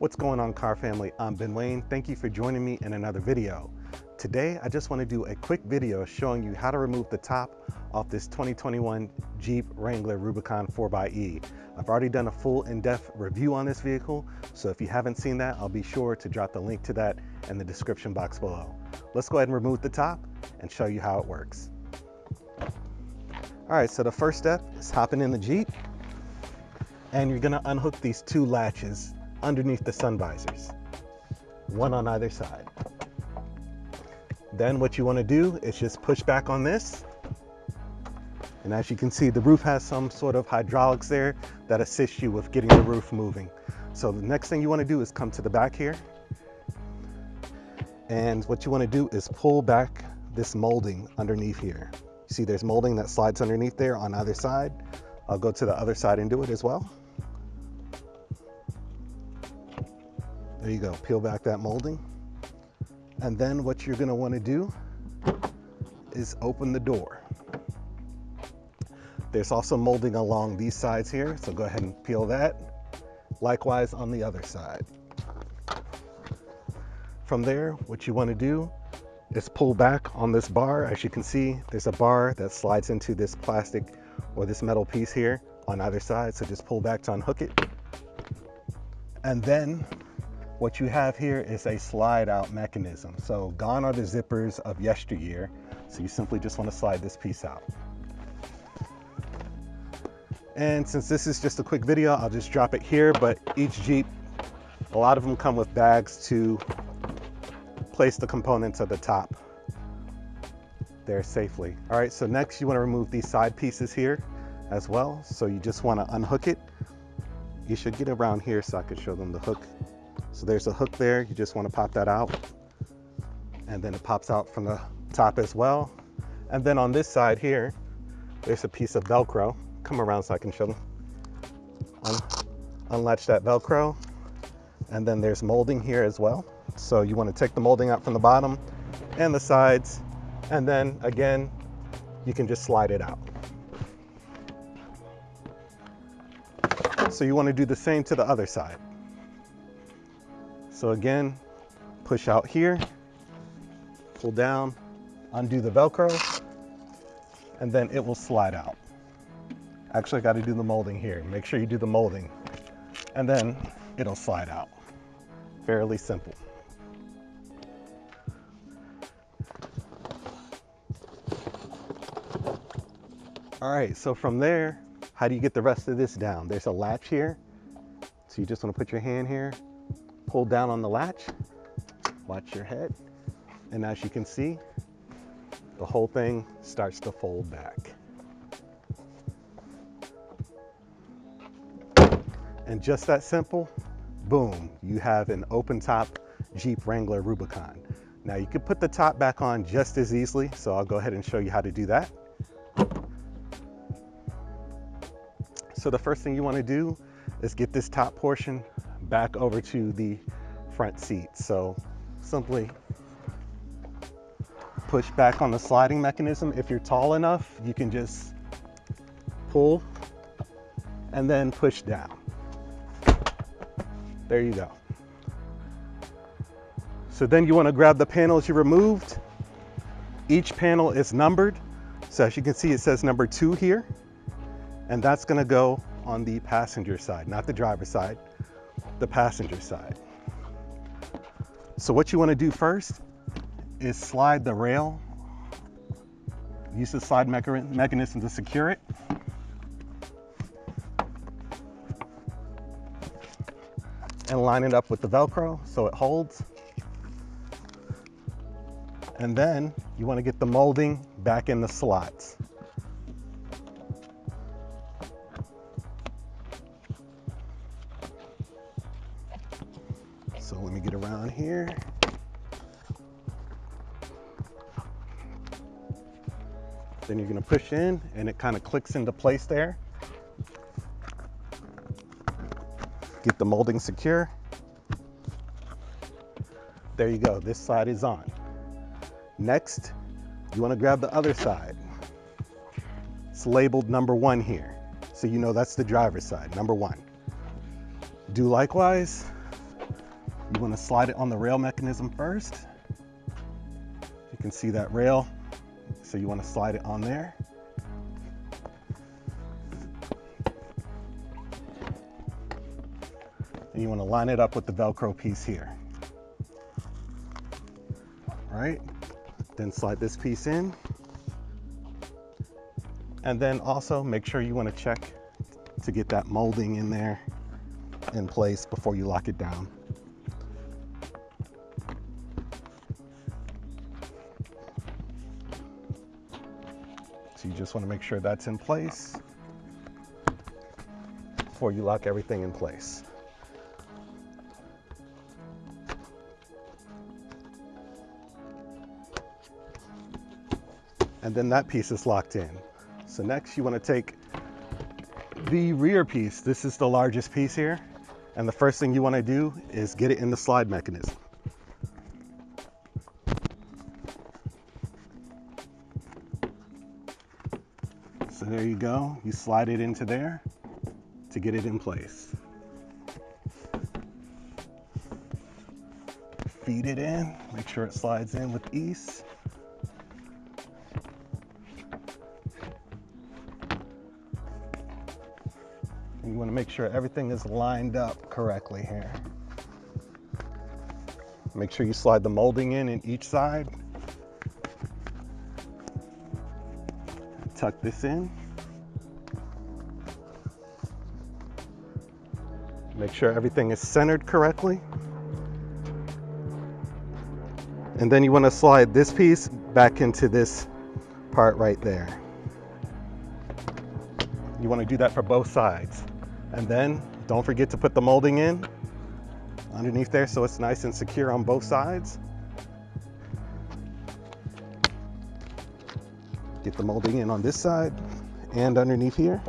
What's going on, car family? I'm Ben Wayne. Thank you for joining me in another video. Today, I just want to do a quick video showing you how to remove the top off this 2021 Jeep Wrangler Rubicon 4xe. I've already done a full in-depth review on this vehicle, so if you haven't seen that, I'll be sure to drop the link to that in the description box below. Let's go ahead and remove the top and show you how it works. All right, so the first step is hopping in the Jeep, and you're gonna unhook these two latches underneath the sun visors, one on either side. Then what you want to do is just push back on this, and as you can see, the roof has some sort of hydraulics there that assist you with getting the roof moving. So the next thing you want to do is come to the back here, and what you want to do is pull back this molding underneath here. You see there's molding that slides underneath there on either side. I'll go to the other side and do it as well. There you go, peel back that molding. And then what you're gonna wanna do is open the door. There's also molding along these sides here, so go ahead and peel that. Likewise on the other side. From there, what you wanna do is pull back on this bar. As you can see, there's a bar that slides into this plastic or this metal piece here on either side, so just pull back to unhook it. And then what you have here is a slide out mechanism. So gone are the zippers of yesteryear. So you simply just want to slide this piece out. And since this is just a quick video, I'll just drop it here, but each Jeep, a lot of them come with bags to place the components at the top there safely. All right, so next you want to remove these side pieces here as well. So you just want to unhook it. You should get around here so I could show them the hook. So there's a hook there, you just want to pop that out, and then it pops out from the top as well. And then on this side here, there's a piece of Velcro. Come around so I can show them. Unlatch that Velcro, and then there's molding here as well. So you want to take the molding out from the bottom and the sides, and then again, you can just slide it out. So you want to do the same to the other side. So again, push out here, pull down, undo the Velcro, and then it will slide out. Actually, I got to do the molding here. Make sure you do the molding, and then it'll slide out. Fairly simple. All right, so from there, how do you get the rest of this down? There's a latch here. So you just want to put your hand here, pull down on the latch, watch your head, and as you can see, the whole thing starts to fold back. And just that simple, boom, you have an open top Jeep Wrangler Rubicon. Now you could put the top back on just as easily, so I'll go ahead and show you how to do that. So the first thing you want to do is get this top portion back over to the front seat. So simply push back on the sliding mechanism. If you're tall enough, you can just pull and then push down. There you go. So then you want to grab the panels you removed. Each panel is numbered. So as you can see, it says number 2 here, and that's going to go on the passenger side, not the driver's side, the passenger side. So what you want to do first is slide the rail. Use the slide mechanism to secure it. And line it up with the Velcro so it holds. And then you want to get the molding back in the slots. So let me get around here. Then you're going to push in and it kind of clicks into place there. Get the molding secure. There you go, this side is on. Next, you want to grab the other side. It's labeled number 1 here. So you know that's the driver's side, number 1. Do likewise want to slide it on the rail mechanism first. You can see that rail, so you want to slide it on there. And you want to line it up with the Velcro piece here. All right, then slide this piece in. And then also make sure you want to check to get that molding in there in place before you lock it down. So you just want to make sure that's in place before you lock everything in place. And then that piece is locked in. So next you want to take the rear piece. This is the largest piece here. And the first thing you want to do is get it in the slide mechanism. So there you go. You slide it into there to get it in place. Feed it in, make sure it slides in with ease. You want to make sure everything is lined up correctly here. Make sure you slide the molding in each side. Tuck this in. Make sure everything is centered correctly. And then you want to slide this piece back into this part right there. You want to do that for both sides. And then don't forget to put the molding in underneath there so it's nice and secure on both sides. Get the molding in on this side and underneath here.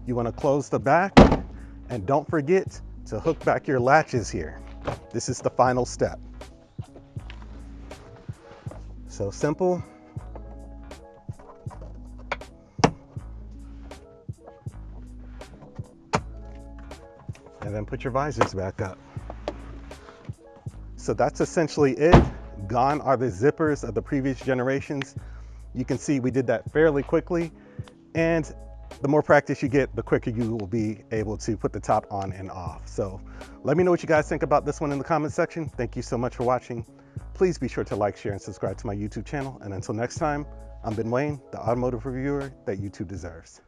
You want to close the back, and don't forget to hook back your latches here. This is the final step. So simple. And then put your visors back up. So that's essentially it. Gone are the zippers of the previous generations. You can see we did that fairly quickly, and the more practice you get, the quicker you will be able to put the top on and off. So let me know what you guys think about this one in the comment section. Thank you so much for watching. Please be sure to like, share, and subscribe to my YouTube channel. And until next time, I'm Ben Wayne, the automotive reviewer that YouTube deserves.